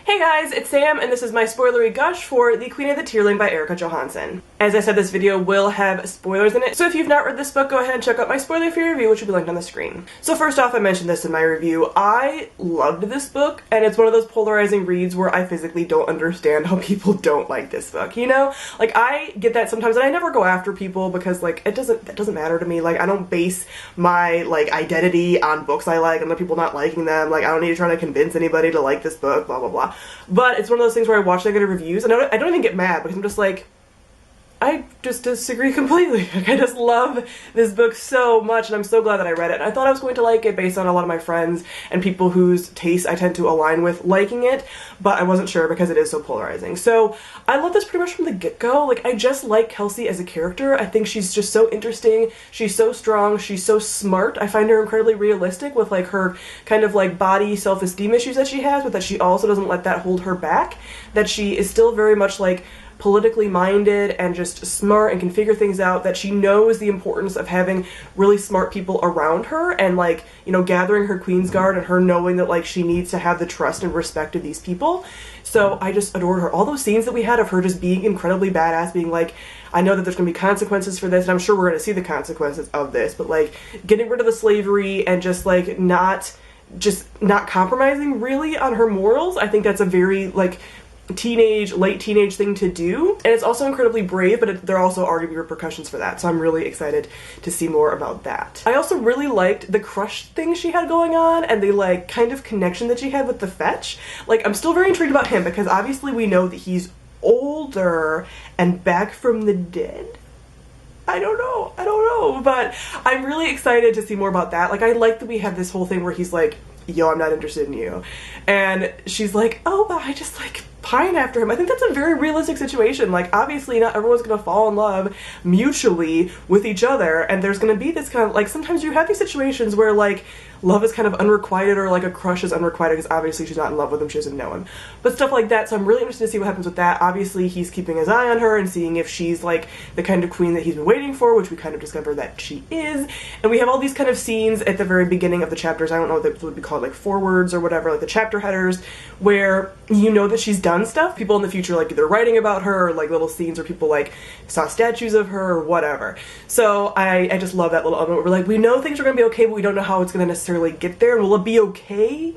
Hey guys, it's Sam, and this is my spoilery gush for The Queen of the Tearling by Erika Johansen. As I said, this video will have spoilers in it, so if you've not read this book, go ahead and check out my spoiler-free review, which will be linked on the screen. So first off, I mentioned this in my review, I loved this book, and it's one of those polarizing reads where I physically don't understand how people don't like this book, you know? Like, I get that sometimes, and I never go after people because, like, that doesn't matter to me. Like, I don't base my, like, identity on books I like and other people not liking them. Like, I don't need to try to convince anybody to like this book, blah, blah, blah. But it's one of those things where I watch negative reviews and I don't even get mad because I'm just like, I just disagree completely. Like, I just love this book so much and I'm so glad that I read it. And I thought I was going to like it based on a lot of my friends and people whose tastes I tend to align with liking it, but I wasn't sure because it is so polarizing. So I love this pretty much from the get-go. Like, I just like Kelsey as a character. I think she's just so interesting. She's so strong. She's so smart. I find her incredibly realistic with, like, her kind of, like, body self-esteem issues that she has, but that she also doesn't let that hold her back. That she is still very much, like, politically minded and just smart and can figure things out, that she knows the importance of having really smart people around her and, like, you know, gathering her Queen's Guard and her knowing that, like, she needs to have the trust and respect of these people. So I just adored her. All those scenes that we had of her just being incredibly badass, being like, I know that there's gonna be consequences for this and I'm sure we're gonna see the consequences of this, but, like, getting rid of the slavery and just, like, not compromising really on her morals, I think that's a very, like, late teenage thing to do, and it's also incredibly brave, but there are also arguably repercussions for that, so I'm really excited to see more about that. I also really liked the crush thing she had going on and the, like, kind of connection that she had with the Fetch. Like, I'm still very intrigued about him because obviously we know that he's older and back from the dead. I don't know, but I'm really excited to see more about that. Like, I like that we have this whole thing where he's like, yo, I'm not interested in you. And she's like, oh, but I just, like, pine after him. I think that's a very realistic situation. Like, obviously not everyone's gonna fall in love mutually with each other, and there's gonna be this kind of, like, sometimes you have these situations where, like, love is kind of unrequited, or, like, a crush is unrequited because obviously she's not in love with him, she doesn't know him. But stuff like that, so I'm really interested to see what happens with that. Obviously he's keeping his eye on her and seeing if she's, like, the kind of queen that he's been waiting for, which we kind of discover that she is. And we have all these kind of scenes at the very beginning of the chapters, I don't know what they would be called, like forewords or whatever, like the chapter headers, where you know that she's done stuff. People in the future, like, either writing about her or, like, little scenes where people, like, saw statues of her or whatever. So I just love that little element where we're like, we know things are gonna be okay, but we don't know how it's gonna necessarily get there. Will it be okay?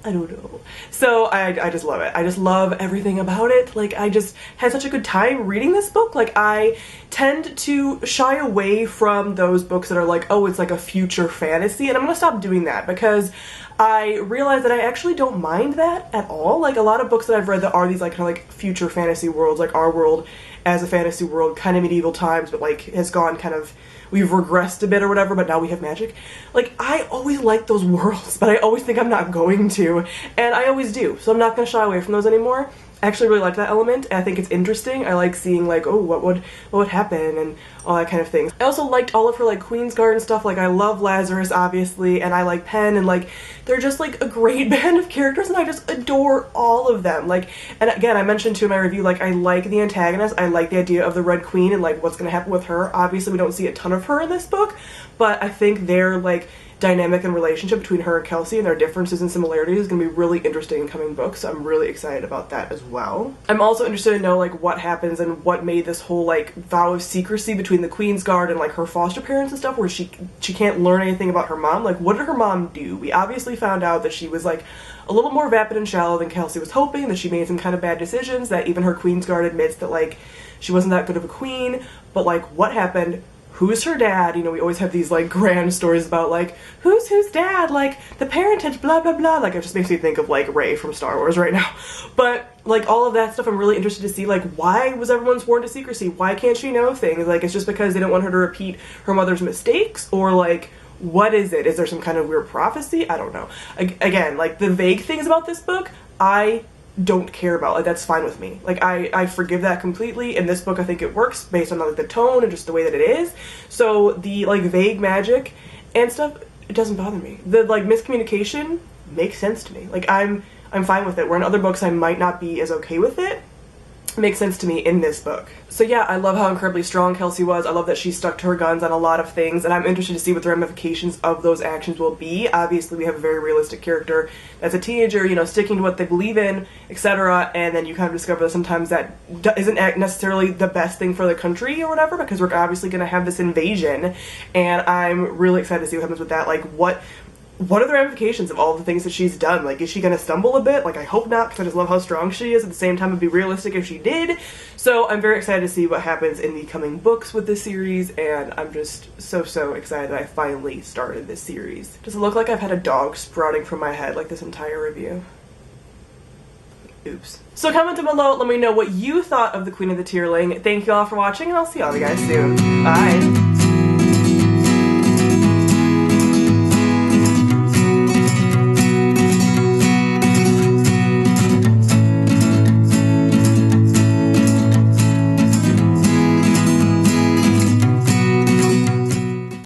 I don't know. So I just love it. I just love everything about it. Like, I just had such a good time reading this book. Like, I tend to shy away from those books that are like, oh, it's like a future fantasy, and I'm gonna stop doing that because I realize that I actually don't mind that at all. Like, a lot of books that I've read that are these, like, kind of like future fantasy worlds, like our world as a fantasy world, kind of medieval times, but, like, has gone kind of, we've regressed a bit or whatever, but now we have magic. Like, I always like those worlds, but I always think I'm not going to, and I always do, so I'm not going to shy away from those anymore. I actually really like that element, and I think it's interesting. I like seeing, like, oh, what would happen, and all that kind of thing. I also liked all of her, like, Queen's Guard and stuff. Like, I love Lazarus, obviously, and I like Penn, and, like, they're just, like, a great band of characters, and I just adore all of them. Like, and again, I mentioned too in my review, like, I like the antagonist. I like the idea of the Red Queen and, like, what's gonna happen with her. Obviously, we don't see a ton of her in this book, but I think their, like, dynamic and relationship between her and Kelsey and their differences and similarities is going to be really interesting in coming books, so I'm really excited about that as well. I'm also interested to know, like, what happens and what made this whole, like, vow of secrecy between the Queen's Guard and, like, her foster parents and stuff, where she can't learn anything about her mom. Like, what did her mom do? We obviously found out that she was, like, a little more vapid and shallow than Kelsey was hoping, that she made some kind of bad decisions, that even her Queen's Guard admits that, like, she wasn't that good of a queen, but, like, what happened? Who's her dad? You know, we always have these, like, grand stories about, like, who's dad? Like, the parentage, blah, blah, blah. Like, it just makes me think of, like, Rey from Star Wars right now. But, like, all of that stuff, I'm really interested to see, like, why was everyone sworn to secrecy? Why can't she know things? Like, it's just because they don't want her to repeat her mother's mistakes? Or, like, what is it? Is there some kind of weird prophecy? I don't know. Again, like, the vague things about this book, I don't care about. Like, that's fine with me. Like, I forgive that completely. In this book, I think it works based on, like, the tone and just the way that it is. So the, like, vague magic and stuff, it doesn't bother me. The, like, miscommunication makes sense to me. Like, I'm fine with it, where in other books I might not be as okay with it. makes sense to me in this book. So yeah, I love how incredibly strong Kelsey was. I love that she stuck to her guns on a lot of things, and I'm interested to see what the ramifications of those actions will be. Obviously, we have a very realistic character as a teenager, you know, sticking to what they believe in, etc., and then you kind of discover that sometimes that isn't necessarily the best thing for the country or whatever, because we're obviously going to have this invasion, and I'm really excited to see what happens with that. Like, what are the ramifications of all the things that she's done? Like, is she gonna stumble a bit? Like, I hope not, because I just love how strong she is. At the same time, it'd be realistic if she did. So I'm very excited to see what happens in the coming books with this series, and I'm just so excited that I finally started this series. Does it look like I've had a dog sprouting from my head like this entire review? Oops. So comment down below, let me know what you thought of the Queen of the Tearling. Thank you all for watching, and I'll see all of you guys soon. Bye!